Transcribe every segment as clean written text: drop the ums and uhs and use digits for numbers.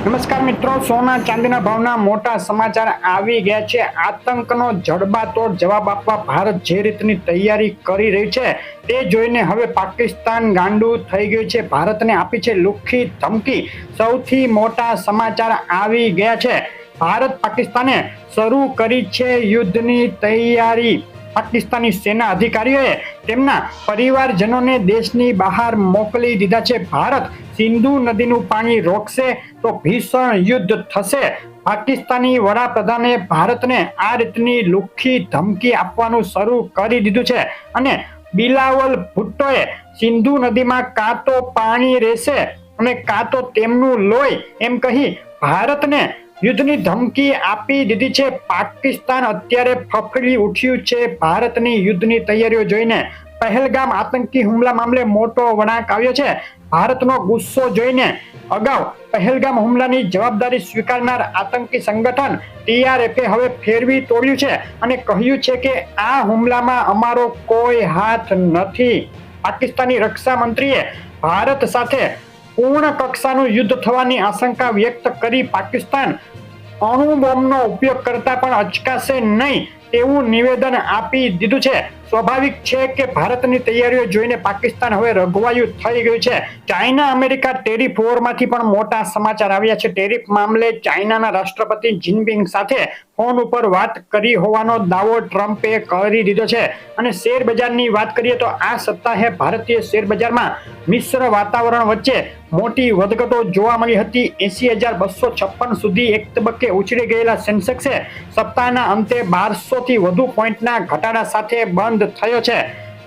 નમસ્કાર મિત્રો, સોના ચાંદીના ભાવના મોટા સમાચાર આવી ગયા છે। આતંકનો જડબાતોડ જવાબ આપવા ભારત જે રીતની તૈયારી કરી રહી છે તે જોઈને હવે પાકિસ્તાન ગાંડું થઈ ગયું છે। ભારતને આપી છે લુખ્ખી ધમકી। સૌથી મોટા સમાચાર આવી ગયા છે। ભારત પાકિસ્તાને શરૂ કરી છે યુદ્ધની તૈયારી। પાકિસ્તાની સેના અધિકારીઓએ તેમના પરિવારજનોને દેશની બહાર મોકલી દીધા છે। ભારત સિંધુ નદીનું પાણી રોકશે તો ભીષણ યુદ્ધ થશે। પાકિસ્તાની વડાપ્રધાને ભારતને આ રીતની લુખ્ખી ધમકી આપવાનું શરૂ કરી દીધું છે અને બિલાવલ ભુટ્ટોએ સિંધુ નદીમાં કાં તો પાણી રહેશે અને કાં તો તેમનું લોહી એમ કહી ભારતને યુદ્ધની ધમકી આપી દીધી છે। પાકિસ્તાન અત્યારે ફફડી ઉઠ્યું છે ભારતની યુદ્ધની તૈયારીઓ જોઈને। પહેલગામ આતંકી હુમલા મામલે મોટો વળાંક આવ્યો છે। ભારતનો ગુસ્સો જોઈને અગાઉ પહેલગામ હુમલાની જવાબદારી સ્વીકારનાર આતંકી સંગઠન TRFએ હવે ફેરવી તોડ્યું છે અને કહ્યું છે કે આ હુમલામાં અમારો કોઈ હાથ નથી। પાકિસ્તાની રક્ષા મંત્રીએ ભારત સાથે પૂર્ણ કક્ષાનું યુદ્ધ થવાની આશંકા વ્યક્ત કરી પાકિસ્તાન અણુ બોમ્બનો ઉપયોગ કરતા પણ અચકાશે નહીં તેવું નિવેદન આપી દીધું છે। સ્વાભાવિક છે કે ભારતની તૈયારીઓ જોઈને પાકિસ્તાન હવે રઘવાયું થઈ ગયું છે। ચાઇના અમેરિકા ટેરિફ વોરમાંથી પણ મોટા સમાચાર આવ્યા છે। ટેરિફ મામલે ચાઇનાના રાષ્ટ્રપતિ જિનપિંગ સાથે ફોન ઉપર વાત કરી હોવાનો દાવો ટ્રમ્પે કરી દીધો છે અને શેર બજારની વાત કરીએ તો આ સપ્તાહે ભારતીય શેર બજારમાં મિશ્ર વાતાવરણ વચ્ચે મોટી વધઘટો જોવા મળી હતી। 80,256 સુધી એક તબક્કે ઉછળી ગયેલા સેન્સેક્સે સપ્તાહના અંતે 1200 થી વધુ પોઈન્ટના ઘટાડા સાથે બંધ થયો છે।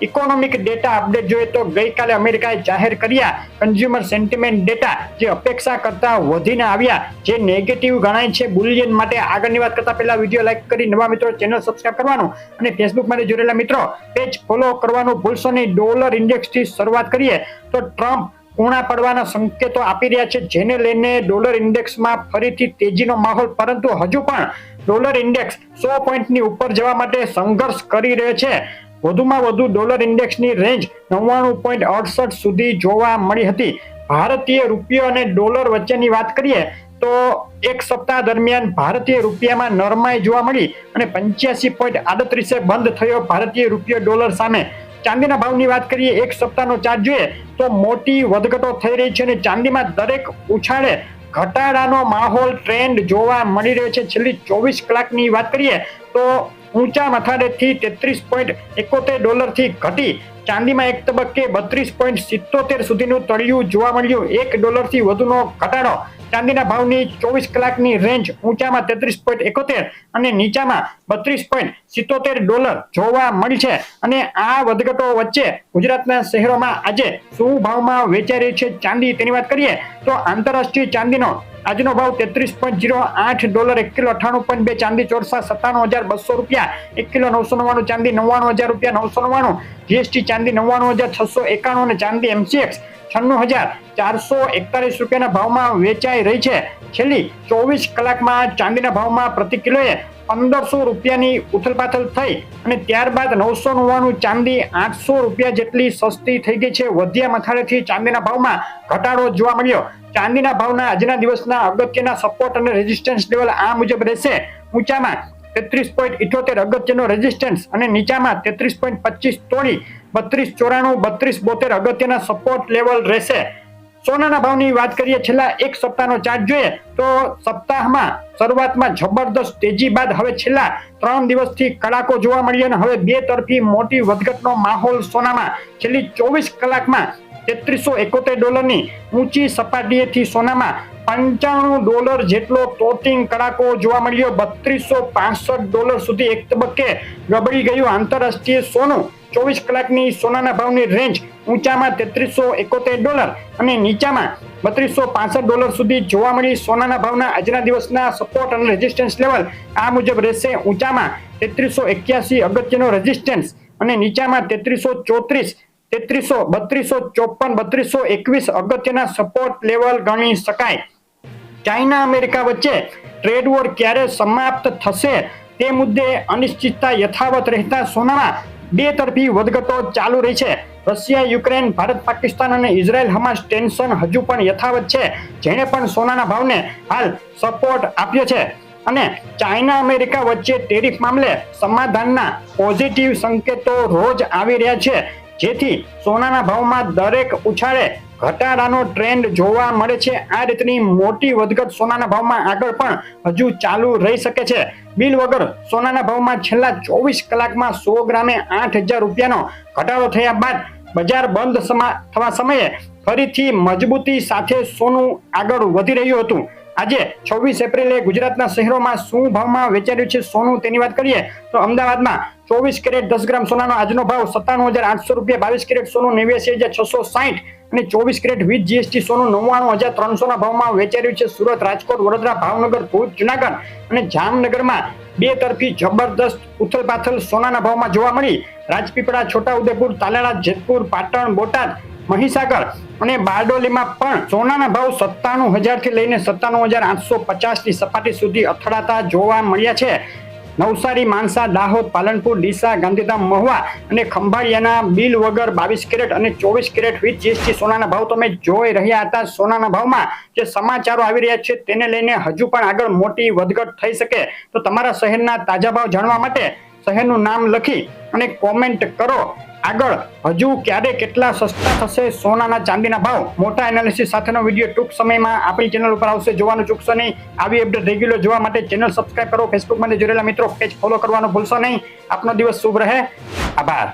ઇકોનોમિક ડેટા અપડેટ જોઈએ તો ગઈકાલે અમેરિકાએ જાહેર કર્યા કન્ઝ્યુમર સેન્ટિમેન્ટ ડેટા જે અપેક્ષા કરતા વધીને આવ્યા, જે નેગેટિવ ગણાય છે બુલિયન માટે। આગળની વાત કરતા પહેલા વિડીયો લાઈક કરી નવા મિત્રો ચેનલ સબસ્ક્રાઇબ કરવાનું અને ફેસબુક માટે જોડેલા મિત્રો પેજ ફોલો કરવાનું ભૂલશો નહીં। ડોલર ઇન્ડેક્સથી શરૂઆત કરીએ તો ટ્રમ્પ કૂણા પડવાના સંકેતો આપી રહ્યા છે, જેને લઈને ડોલર ઇન્ડેક્સમાં ફરીથી તેજીનો માહોલ, પરંતુ હજુ પણ ડોલર ઇન્ડેક્સ 100 પોઈન્ટની ઉપર જવા માટે સંઘર્ષ કરી રહ્યો છે। વધુમાં વધુ ડોલર ઇન્ડેક્સની રેન્જ 99.68 સુધી જોવા મળી હતી। ભારતીય રૂપિયો અને ડોલર વચ્ચેની વાત કરીએ તો એક સપ્તાહ દરમિયાન ભારતીય રૂપિયામાં નરમાઈ જોવા મળી અને 85.38 બંધ થયો ભારતીય રૂપિયો ડોલર સામે। ચાંદીના ભાવની વાત કરીએ, એક સપ્તાહનો ચાર્ટ જોઈએ તો મોટી વધઘટો થઈ રહી છે અને ચાંદીમાં દરેક ઉછાળે ઘટાડાનો માહોલ ટ્રેન્ડ જોવા મળી રહ્યો છે। છેલ્લી 24 કલાકની વાત કરીએ તો ઊંચા મથાળેથી $33.71 થી ઘટી ચાંદીમાં એક તબક્કે 32.77 સુધીનું તળિયું જોવા મળ્યું। $1 થી વધુનો ઘટાડો। ચાંદીના ભાવની 24 કલાકની રેન્જ ઊંચામાં 33.71 અને નીચામાં $32.77 જોવા મળી છે અને આ વધઘટો વચ્ચે ગુજરાતના શહેરોમાં આજે શું ભાવમાં વેચાઈ રહી છે ચાંદી તેની વાત કરીએ તો આંતરરાષ્ટ્રીય ચાંદીનો આજનો ભાવ $33.08 1 કિલો 98.2 ચાંદી ચોરસા $57,200 1 કિલો 999 ચાંદી $99,999 GST ચાંદી $99,691 અને ચાંદી MCX $96,441 ભાવમાં વેચાઈ રહી છે। છેલ્લી 24 કલાકમાં ચાંદીના ભાવમાં પ્રતિ કિલોએ $1,500ની ઉથલપાથલ થઈ અને ત્યારબાદ 999 ચાંદી $800 જેટલી સસ્તી થઈ ગઈ છે। વધ્યા મથાળેથી ચાંદીના ભાવમાં ઘટાડો જોવા મળ્યો। ચાંદીના ભાવના આજના દિવસના અગત્યના સપોર્ટ અને રેઝિસ્ટન્સ લેવલ આ મુજબ રહેશે। ઊંચામાં 33.78 અગત્યનો રેઝિસ્ટન્સ અને નીચામાં 33.25 તોડી 3294 3272 અગત્યના સપોર્ટ લેવલ રહેશે। સોનાના ભાવની વાત કરીએ, છેલ્લા એક સપ્તાહનો ચાર્ટ જોઈએ તો સપ્તાહમાં શરૂઆતમાં જબરદસ્ત તેજી બાદ હવે છેલ્લા 3 દિવસથી કડાકો જોવા મળ્યો અને હવે બે તરફી મોટી વધઘટનો માહોલ સોનામાં। છેલ્લી 24 કલાકમાં $3371ની ઊંચી સપાટીએથી સોનામાં $95 જેટલો તોતિંગ કડાકો જોવા મળ્યો। $3265 સુધી એક તબક્કે ગબડી ગયું આંતરરાષ્ટ્રીય સોનું। 24 કલાકની સોનાના ભાવની રેન્જ ઊંચામાં $3371 અને નીચામાં $3265 સુધી જોવા મળી। સોનાના ભાવના આજના દિવસના સપોર્ટ અને રેઝિસ્ટન્સ લેવલ આ મુજબ રહેશે। ઊંચામાં 3381 અગત્યનો રેઝિસ્ટન્સ અને નીચામાં 3334 3254 3221 અગત્યના સપોર્ટ લેવલ ગણી શકાય। ચાઇના અમેરિકા વચ્ચે ટ્રેડ વોર ક્યારે સમાપ્ત થશે તે મુદ્દે અનિશ્ચિતતા યથાવત રહેતા સોનામાં બે તરફી વધઘટો ચાલુ રહી છે। રશિયા યુક્રેન, ભારત પાકિસ્તાન અને ઇઝરાયલ હમાસ ટેન્શન હજુ પણ યથાવત છે, જેણે પણ સોનાના ભાવને હાલ સપોર્ટ આપ્યો છે. અને ચાઇના અમેરિકા વચ્ચે ટેરિફ મામલે સમાધાનના પોઝિટિવ સંકેતો રોજ આવી રહ્યા છે, જેથી સોનાના ભાવમાં દરેક ઉછાળે ઘટાડાનો ટ્રેન્ડ જોવા મળે છે. આ રીતની મોટી વધઘટ સોનાના ભાવમાં આગળ પણ હજુ ચાલુ રહી શકે છે. બિલ વગર સોનાના ભાવમાં છેલ્લા 24 કલાકમાં 100 ગ્રામે 8,000 રૂપિયાનો ઘટાડો થયા બાદ બજાર બંધ થવા સમયે ફરીથી મજબૂતી સાથે સોનું આગળ વધી રહ્યું હતું. આજે 26 એપ્રિલે ગુજરાતના શહેરોમાં શું ભાવમાં વેચાઈ રહ્યું છે સોનું તેની વાત કરીએ તો અમદાવાદમાં 24 કેરેટ 10 ગ્રામ સોનાનો આજનો ભાવ 97,800 રૂપિયા, 22 કેરેટ સોનું 89,660 અને 24 કેરેટ વિથ જીએસટી સોનું 99,300 ના ભાવમાં વેચાઈ રહ્યું છે. સુરત, રાજકોટ, વડોદરા, ભાવનગર, ભુજ, જુનાગઢ અને જામનગરમાં બે તરફી જબરદસ્ત ઉથલપાથલ સોનાના ભાવમાં જોવા મળી. રાજપીપળા, છોટાઉદેપુર, તાલાળા, જેતપુર, પાટણ, બોટાદ, મહીસાગર અને બારડોલીમાં પણ સોનાના ભાવ 97,000 થી લઈને 97,850 ની સપાટી સુધી અથડાતા જોવા મળ્યા છે. નવસારી, માણસા, દાહોદ, પાલનપુર, ડીસા, ગાંધીધામ, મહુવા અને ખંભાળિયાના બિલ વગર 22 કેરેટ અને 24 કેરેટ વિથ જીએસટી સોનાના ભાવ તમે જોઈ રહ્યા હતા. સોનાના ભાવમાં જે સમાચારો આવી રહ્યા છે તેને લઈને હજુ પણ આગળ મોટી વધઘટ થઈ શકે. તો તમારા શહેરના તાજા ભાવ જાણવા માટે શહેરનું નામ લખી અને કોમેન્ટ કરો. આગળ હજુ ક્યારે કેટલા સસ્તા થશે સોનાના ચાંદીના ભાવ, મોટા એનાલિસિસ સાથેનો વિડીયો ટૂંક સમયમાં આપણી ચેનલ ઉપર આવશે, જોવાનું ચૂકશો નહીં. આવી અપડેટ રેગ્યુલર જોવા માટે ચેનલ સબસ્ક્રાઇબ કરો. ફેસબુકમાં જોડેલા મિત્રો પેજ ફોલો કરવાનું ભૂલશો નહીં. આપનો દિવસ શુભ રહે. આભાર.